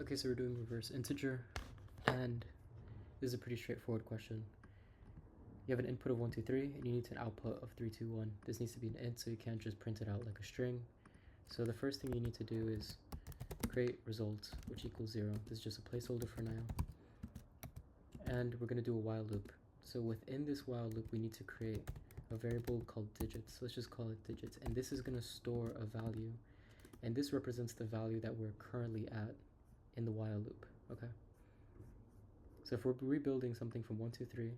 Okay, so we're doing reverse integer, and this is a pretty straightforward question. You have an input of 1, 2, 3, and you need an output of 3, 2, 1. This needs to be an int, so you can't just print it out like a string. So the first thing you need to do is create result, which equals 0. This is just a placeholder for now. And we're going to do a while loop. So within this while loop, we need to create a variable called digits. Let's just call it digits. And this is going to store a value. And this represents the value that we're currently at in the while loop, okay? So if we're rebuilding something from 1, 2, 3,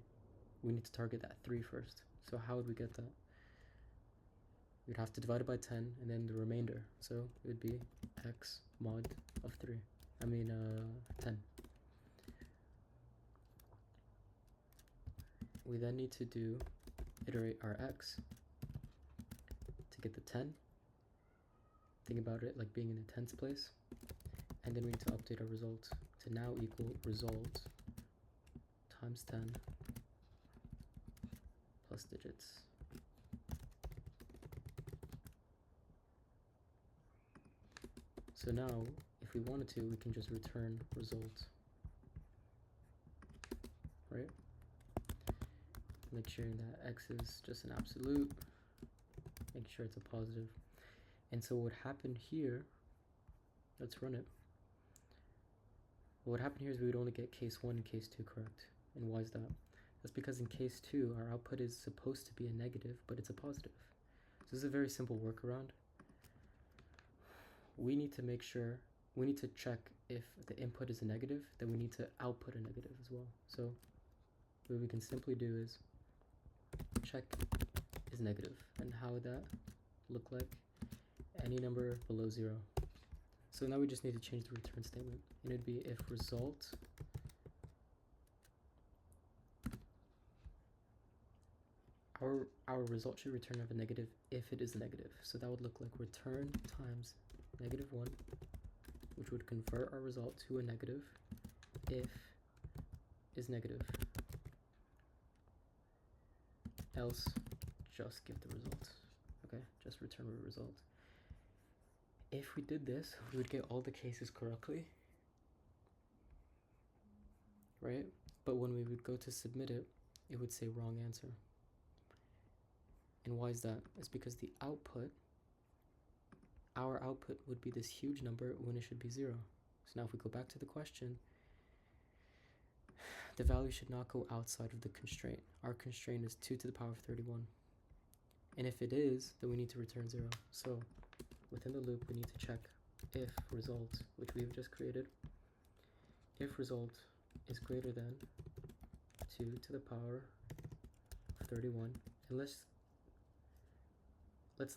we need to target that 3 first. So how would we get that? We'd have to divide it by 10 and then the remainder. So it would be x mod of 10. We then need to iterate our x to get the 10. Think about it like being in the tens place. And then we need to update our result to now equal result times 10 plus digits. So now, if we wanted to, we can just return result, right? Make sure that x is just an absolute, make sure it's a positive. And so what happened here, let's run it. What happened here is we would only get case 1 and case 2 correct. And why is that? That's because in case 2, our output is supposed to be a negative, but it's a positive. So this is a very simple workaround. We need to make sure, we need to check if the input is a negative, then we need to output a negative as well. So what we can simply do is check is negative. And how would that look like? Any number below 0. So now we just need to change the return statement. And it'd be if result our result should return of a negative if it is negative. So that would look like return times -1, which would convert our result to a negative if is negative. Else just give the result. Okay, just return the result. If we did this, we would get all the cases correctly, right? But when we would go to submit it, it would say wrong answer. And why is that? It's because the output, our output would be this huge number when it should be 0. So now if we go back to the question, the value should not go outside of the constraint. Our constraint is 2 to the power of 31. And if it is, then we need to return 0. So within the loop, we need to check if result, which we have just created, if result is greater than 2 to the power of 31. And let's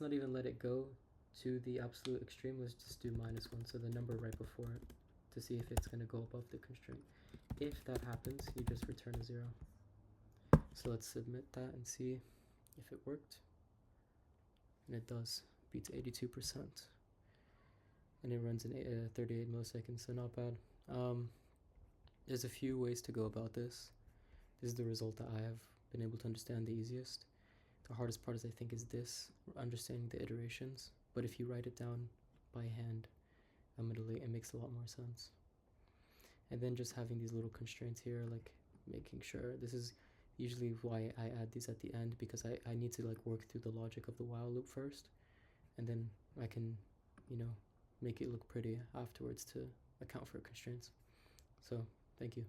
not even let it go to the absolute extreme. Let's just do -1, so the number right before it, to see if it's going to go above the constraint. If that happens, you just return a 0. So let's submit that and see if it worked. And it does, beats 82%. And it runs in 38 milliseconds, so not bad. There's a few ways to go about this. This is the result that I have been able to understand the easiest. The hardest part is, I think, is this, understanding the iterations. But if you write it down by hand, admittedly, it makes a lot more sense. And then just having these little constraints here, like making sure, this is usually why I add these at the end, because I need to like work through the logic of the while loop first, and then I can, make it look pretty afterwards to account for constraints. So thank you.